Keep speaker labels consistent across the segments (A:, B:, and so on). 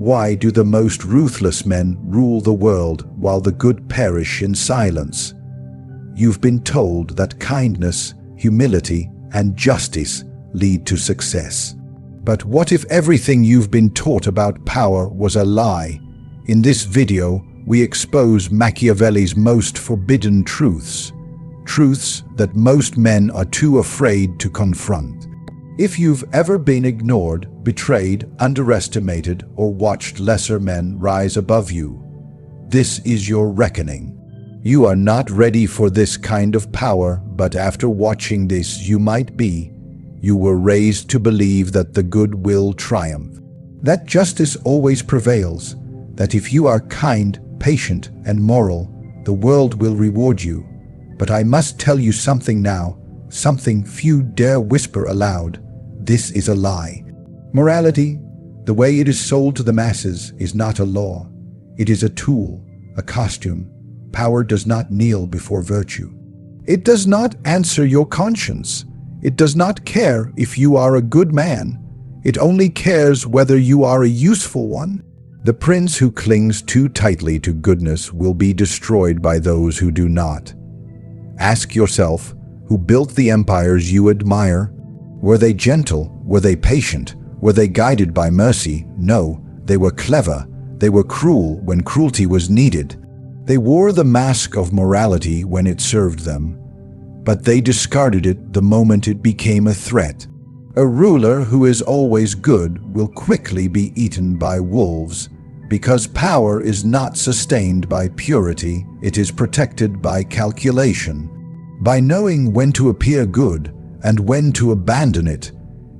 A: Why do the most ruthless men rule the world while the good perish in silence? You've been told that kindness, humility, and justice lead to success. But what if everything you've been taught about power was a lie? In this video, we expose Machiavelli's most forbidden truths. Truths that most men are too afraid to confront. If you've ever been ignored, betrayed, underestimated, or watched lesser men rise above you, this is your reckoning. You are not ready for this kind of power, but after watching this, you might be. You were raised to believe that the good will triumph, that justice always prevails, that if you are kind, patient, and moral, the world will reward you. But I must tell you something now, something few dare whisper aloud. This is a lie. Morality, the way it is sold to the masses, is not a law. It is a tool, a costume. Power does not kneel before virtue. It does not answer your conscience. It does not care if you are a good man. It only cares whether you are a useful one. The prince who clings too tightly to goodness will be destroyed by those who do not. Ask yourself, who built the empires you admire? Were they gentle? Were they patient? Were they guided by mercy? No, they were clever. They were cruel when cruelty was needed. They wore the mask of morality when it served them, but they discarded it the moment it became a threat. A ruler who is always good will quickly be eaten by wolves, because power is not sustained by purity, it is protected by calculation. By knowing when to appear good and when to abandon it,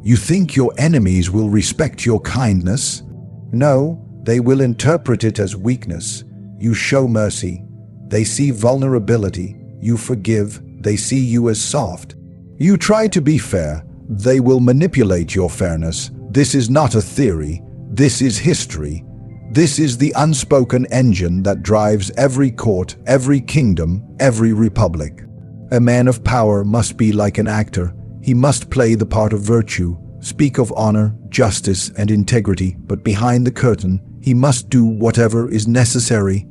A: you think your enemies will respect your kindness? No, they will interpret it as weakness. You show mercy, they see vulnerability. You forgive, they see you as soft. You try to be fair, they will manipulate your fairness. This is not a theory, this is history. This is the unspoken engine that drives every court, every kingdom, every republic. A man of power must be like an actor. He must play the part of virtue, speak of honor, justice, and integrity, but behind the curtain, he must do whatever is necessary.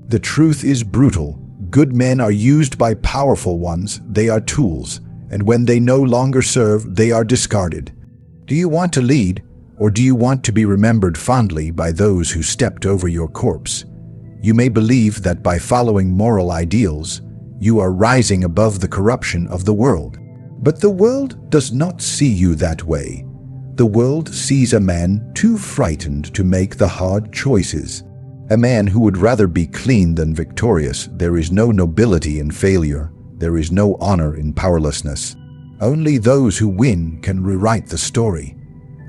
A: The truth is brutal. Good men are used by powerful ones. They are tools, and when they no longer serve, they are discarded. Do you want to lead, or do you want to be remembered fondly by those who stepped over your corpse? You may believe that by following moral ideals, you are rising above the corruption of the world. But the world does not see you that way. The world sees a man too frightened to make the hard choices. A man who would rather be clean than victorious. There is no nobility in failure. There is no honor in powerlessness. Only those who win can rewrite the story,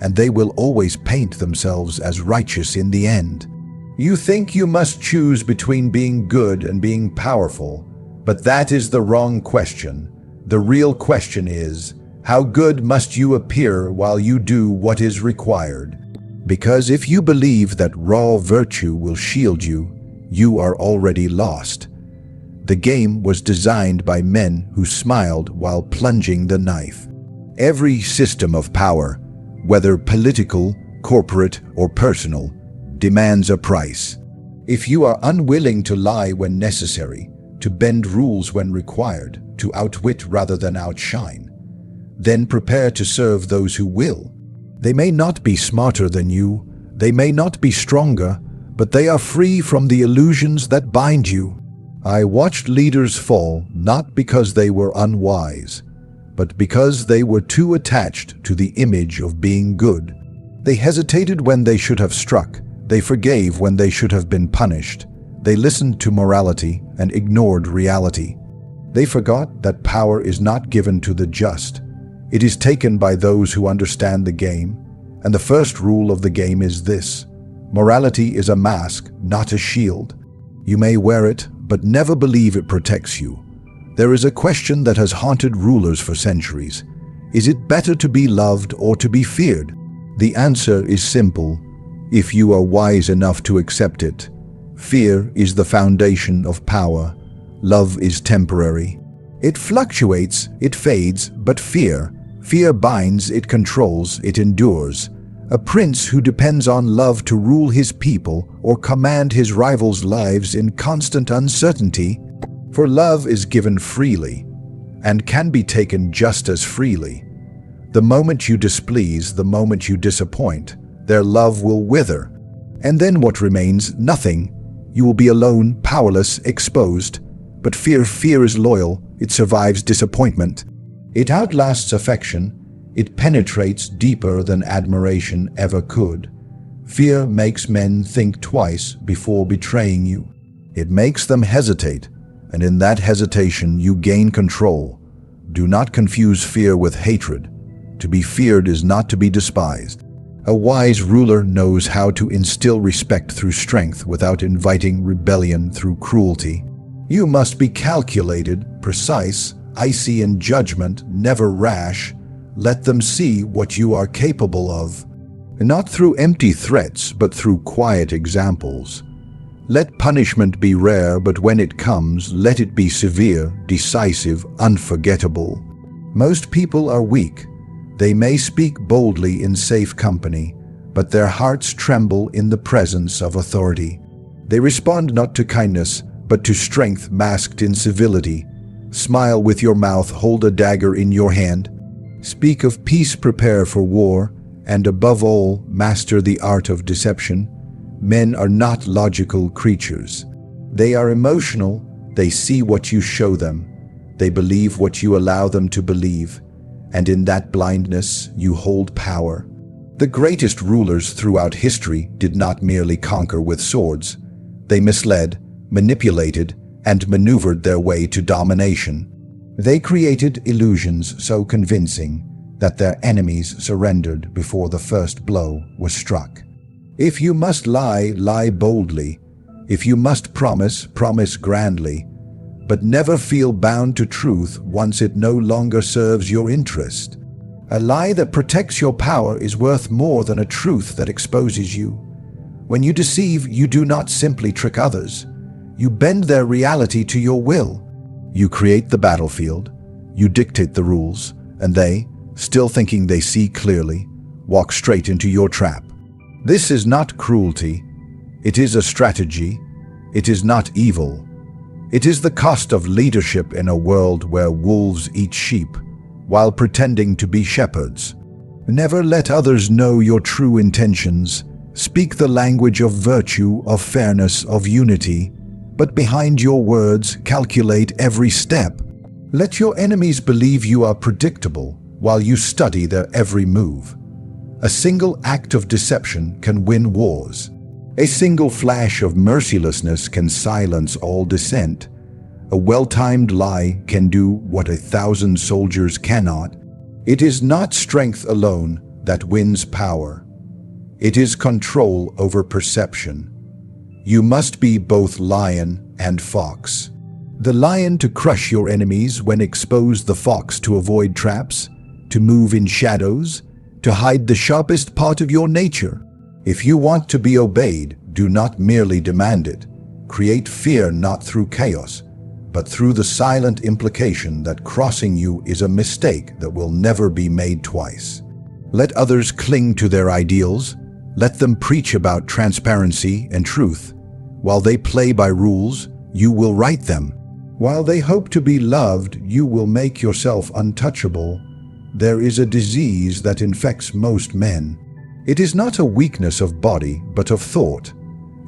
A: and they will always paint themselves as righteous in the end. You think you must choose between being good and being powerful, but that is the wrong question. The real question is, how good must you appear while you do what is required? Because if you believe that raw virtue will shield you, you are already lost. The game was designed by men who smiled while plunging the knife. Every system of power, whether political, corporate, or personal, demands a price. If you are unwilling to lie when necessary, to bend rules when required, to outwit rather than outshine, then prepare to serve those who will. They may not be smarter than you, they may not be stronger, but they are free from the illusions that bind you. I watched leaders fall not because they were unwise, but because they were too attached to the image of being good. They hesitated when they should have struck, they forgave when they should have been punished. They listened to morality and ignored reality. They forgot that power is not given to the just. It is taken by those who understand the game, and the first rule of the game is this: morality is a mask, not a shield. You may wear it, but never believe it protects you. There is a question that has haunted rulers for centuries. Is it better to be loved or to be feared? The answer is simple, if you are wise enough to accept it. Fear is the foundation of power. Love is temporary. It fluctuates, it fades, but fear binds, it controls, it endures. A prince who depends on love to rule his people or command his rivals' lives in constant uncertainty. For love is given freely, and can be taken just as freely. The moment you displease, the moment you disappoint, their love will wither. And then what remains? Nothing. You will be alone, powerless, exposed. But fear is loyal. It survives disappointment. It outlasts affection. It penetrates deeper than admiration ever could. Fear makes men think twice before betraying you. It makes them hesitate, and in that hesitation you gain control. Do not confuse fear with hatred. To be feared is not to be despised. A wise ruler knows how to instill respect through strength without inviting rebellion through cruelty. You must be calculated, precise, icy in judgment, never rash. Let them see what you are capable of. Not through empty threats, but through quiet examples. Let punishment be rare, but when it comes, let it be severe, decisive, unforgettable. Most people are weak. They may speak boldly in safe company, but their hearts tremble in the presence of authority. They respond not to kindness, but to strength masked in civility. Smile with your mouth, hold a dagger in your hand. Speak of peace, prepare for war, and above all, master the art of deception. Men are not logical creatures. They are emotional. They see what you show them. They believe what you allow them to believe. And in that blindness, you hold power. The greatest rulers throughout history did not merely conquer with swords. They misled, manipulated, and maneuvered their way to domination. They created illusions so convincing that their enemies surrendered before the first blow was struck. If you must lie, lie boldly. If you must promise, promise grandly. But never feel bound to truth once it no longer serves your interest. A lie that protects your power is worth more than a truth that exposes you. When you deceive, you do not simply trick others. You bend their reality to your will. You create the battlefield, you dictate the rules, and they, still thinking they see clearly, walk straight into your trap. This is not cruelty. It is a strategy. It is not evil. It is the cost of leadership in a world where wolves eat sheep, while pretending to be shepherds. Never let others know your true intentions. Speak the language of virtue, of fairness, of unity. But behind your words, calculate every step. Let your enemies believe you are predictable while you study their every move. A single act of deception can win wars. A single flash of mercilessness can silence all dissent. A well-timed lie can do what 1,000 soldiers cannot. It is not strength alone that wins power. It is control over perception. You must be both lion and fox. The lion to crush your enemies when exposed, the fox to avoid traps, to move in shadows, to hide the sharpest part of your nature. If you want to be obeyed, do not merely demand it. Create fear not through chaos, but through the silent implication that crossing you is a mistake that will never be made twice. Let others cling to their ideals. Let them preach about transparency and truth. While they play by rules, you will write them. While they hope to be loved, you will make yourself untouchable. There is a disease that infects most men. It is not a weakness of body, but of thought.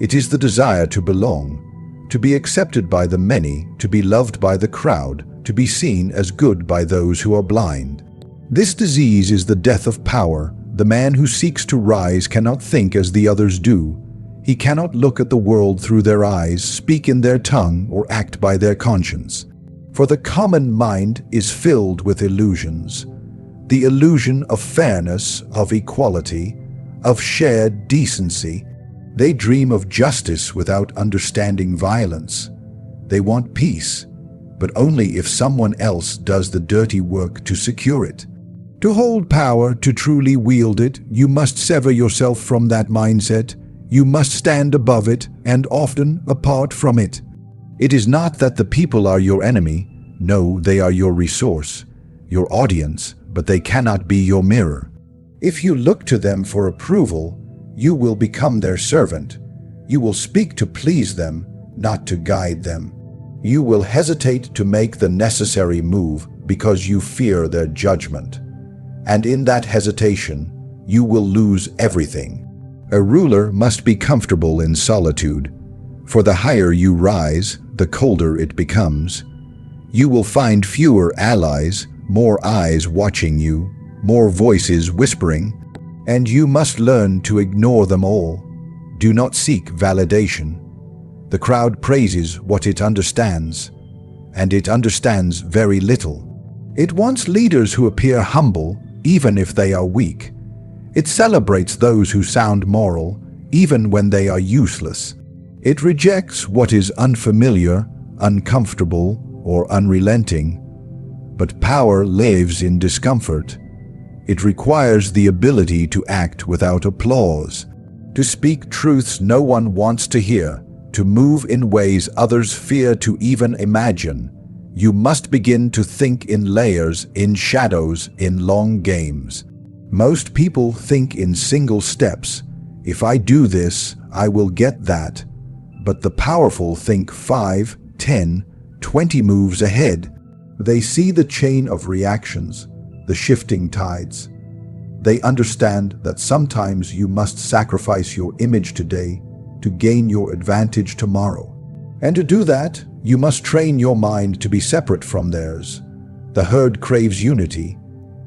A: It is the desire to belong, to be accepted by the many, to be loved by the crowd, to be seen as good by those who are blind. This disease is the death of power. The man who seeks to rise cannot think as the others do. He cannot look at the world through their eyes, speak in their tongue, or act by their conscience. For the common mind is filled with illusions. The illusion of fairness, of equality, of shared decency. They dream of justice without understanding violence. They want peace, but only if someone else does the dirty work to secure it. To hold power, to truly wield it, you must sever yourself from that mindset. You must stand above it, and often apart from it. It is not that the people are your enemy. No, they are your resource, your audience, but they cannot be your mirror. If you look to them for approval, you will become their servant. You will speak to please them, not to guide them. You will hesitate to make the necessary move because you fear their judgment. And in that hesitation, you will lose everything. A ruler must be comfortable in solitude, for the higher you rise, the colder it becomes. You will find fewer allies, more eyes watching you, more voices whispering, and you must learn to ignore them all. Do not seek validation. The crowd praises what it understands, and it understands very little. It wants leaders who appear humble, even if they are weak. It celebrates those who sound moral, even when they are useless. It rejects what is unfamiliar, uncomfortable, or unrelenting. But power lives in discomfort. It requires the ability to act without applause, to speak truths no one wants to hear, to move in ways others fear to even imagine. You must begin to think in layers, in shadows, in long games. Most people think in single steps. If I do this, I will get that. But the powerful think 5, 10, 20 moves ahead. They see the chain of reactions, the shifting tides. They understand that sometimes you must sacrifice your image today to gain your advantage tomorrow. And to do that, you must train your mind to be separate from theirs. The herd craves unity.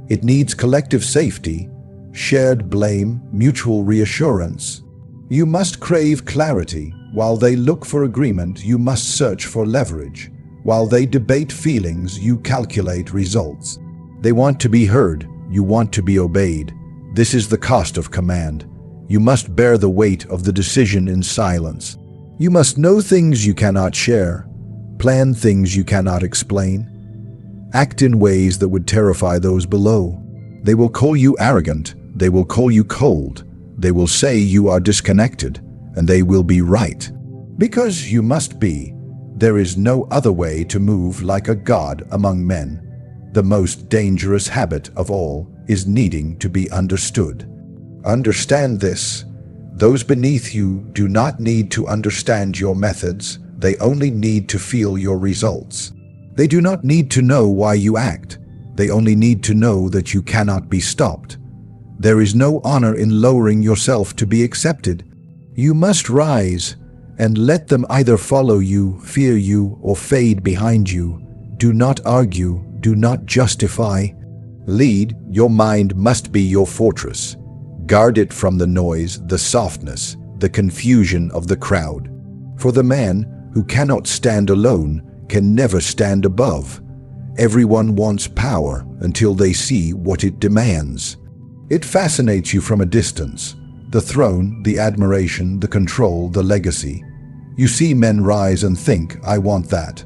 A: It needs collective safety, shared blame, mutual reassurance. You must crave clarity. While they look for agreement, you must search for leverage. While they debate feelings, you calculate results. They want to be heard. You want to be obeyed. This is the cost of command. You must bear the weight of the decision in silence. You must know things you cannot share, plan things you cannot explain, act in ways that would terrify those below. They will call you arrogant. They will call you cold. They will say you are disconnected, and they will be right. Because you must be. There is no other way to move like a god among men. The most dangerous habit of all is needing to be understood. Understand this. Those beneath you do not need to understand your methods. They only need to feel your results. They do not need to know why you act. They only need to know that you cannot be stopped. There is no honor in lowering yourself to be accepted. You must rise and let them either follow you, fear you, or fade behind you. Do not argue. Do not justify. Lead. Your mind must be your fortress. Guard it from the noise, the softness, the confusion of the crowd. For the man who cannot stand alone can never stand above. Everyone wants power until they see what it demands. It fascinates you from a distance. The throne, the admiration, the control, the legacy. You see men rise and think, I want that.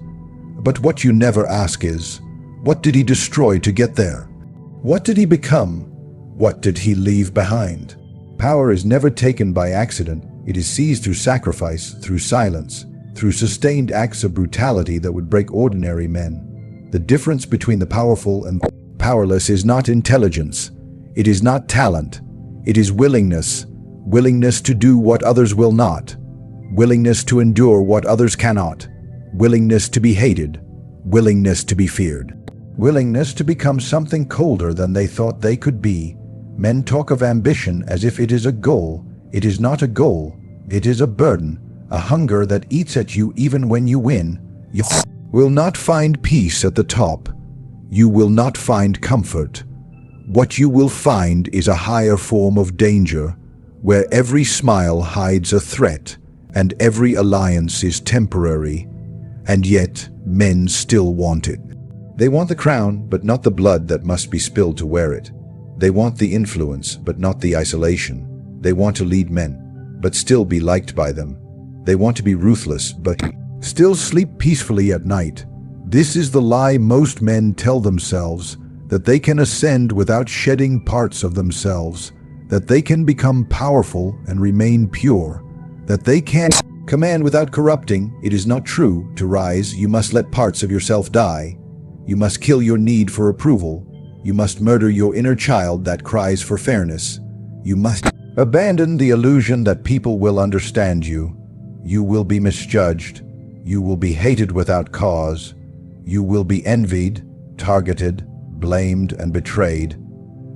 A: But what you never ask is, what did he destroy to get there? What did he become? What did he leave behind? Power is never taken by accident. It is seized through sacrifice, through silence, through sustained acts of brutality that would break ordinary men. The difference between the powerful and powerless is not intelligence. It is not talent. It is willingness. Willingness to do what others will not. Willingness to endure what others cannot. Willingness to be hated. Willingness to be feared. Willingness to become something colder than they thought they could be. Men talk of ambition as if it is a goal. It is not a goal. It is a burden, a hunger that eats at you even when you win. You will not find peace at the top. You will not find comfort. What you will find is a higher form of danger, where every smile hides a threat, and every alliance is temporary, and yet men still want it. They want the crown, but not the blood that must be spilled to wear it. They want the influence, but not the isolation. They want to lead men, but still be liked by them. They want to be ruthless, but still sleep peacefully at night. This is the lie most men tell themselves, that they can ascend without shedding parts of themselves, that they can become powerful and remain pure, that they can command without corrupting. It is not true. To rise, you must let parts of yourself die. You must kill your need for approval. You must murder your inner child that cries for fairness. You must abandon the illusion that people will understand you. You will be misjudged. You will be hated without cause. You will be envied, targeted, blamed, and betrayed.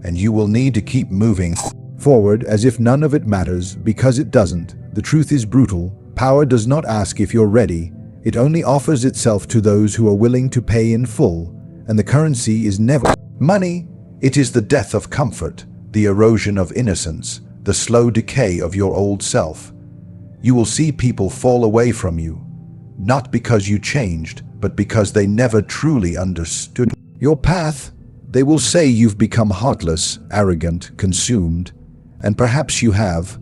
A: And you will need to keep moving forward as if none of it matters, because it doesn't. The truth is brutal. Power does not ask if you're ready. It only offers itself to those who are willing to pay in full. And the currency is never money. It is the death of comfort, the erosion of innocence, the slow decay of your old self. You will see people fall away from you, not because you changed, but because they never truly understood your path. They will say you've become heartless, arrogant, consumed, and perhaps you have.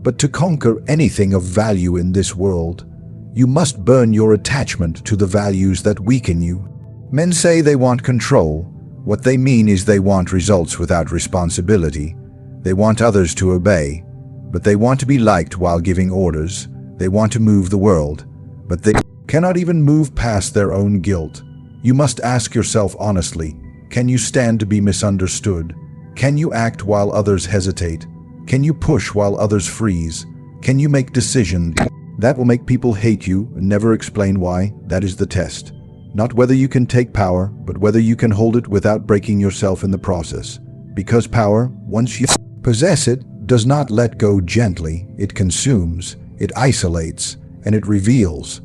A: But to conquer anything of value in this world, you must burn your attachment to the values that weaken you. Men say they want control. What they mean is they want results without responsibility. They want others to obey, but they want to be liked while giving orders. They want to move the world, but they cannot even move past their own guilt. You must ask yourself honestly, can you stand to be misunderstood? Can you act while others hesitate? Can you push while others freeze? Can you make decisions that will make people hate you and never explain why? That is the test. Not whether you can take power, but whether you can hold it without breaking yourself in the process. Because power, once you possess it, does not let go gently. It consumes, it isolates, and it reveals,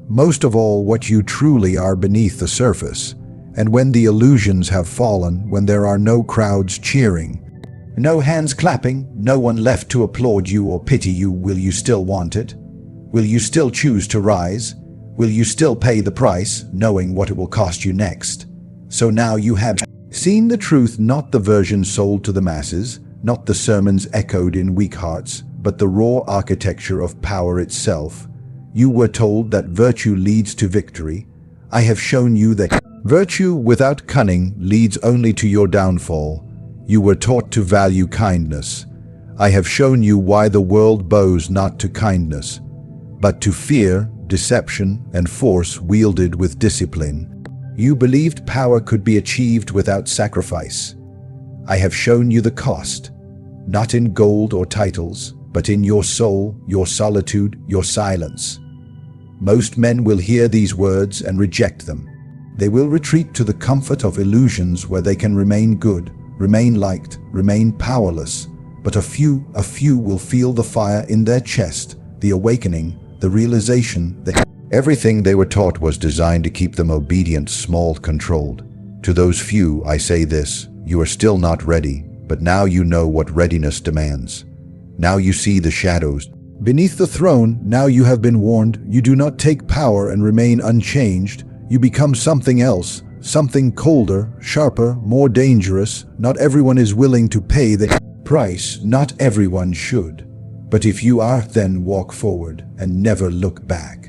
A: most of all, what you truly are beneath the surface. And when the illusions have fallen, when there are no crowds cheering, no hands clapping, no one left to applaud you or pity you, will you still want it? Will you still choose to rise? Will you still pay the price, knowing what it will cost you next? So now you have seen the truth, not the version sold to the masses, not the sermons echoed in weak hearts, but the raw architecture of power itself. You were told that virtue leads to victory. I have shown you that virtue without cunning leads only to your downfall. You were taught to value kindness. I have shown you why the world bows not to kindness, but to fear, deception, and force wielded with discipline. You believed power could be achieved without sacrifice. I have shown you the cost, not in gold or titles, but in your soul, your solitude, your silence. Most men will hear these words and reject them. They will retreat to the comfort of illusions where they can remain good, remain liked, remain powerless. But a few will feel the fire in their chest, the awakening, the realization that everything they were taught was designed to keep them obedient, small, controlled. To those few, I say this: you are still not ready, but now you know what readiness demands. Now you see the shadows beneath the throne. Now you have been warned. You do not take power and remain unchanged. You become something else, something colder, sharper, more dangerous. Not everyone is willing to pay the price. Not everyone should. But if you are, then walk forward and never look back.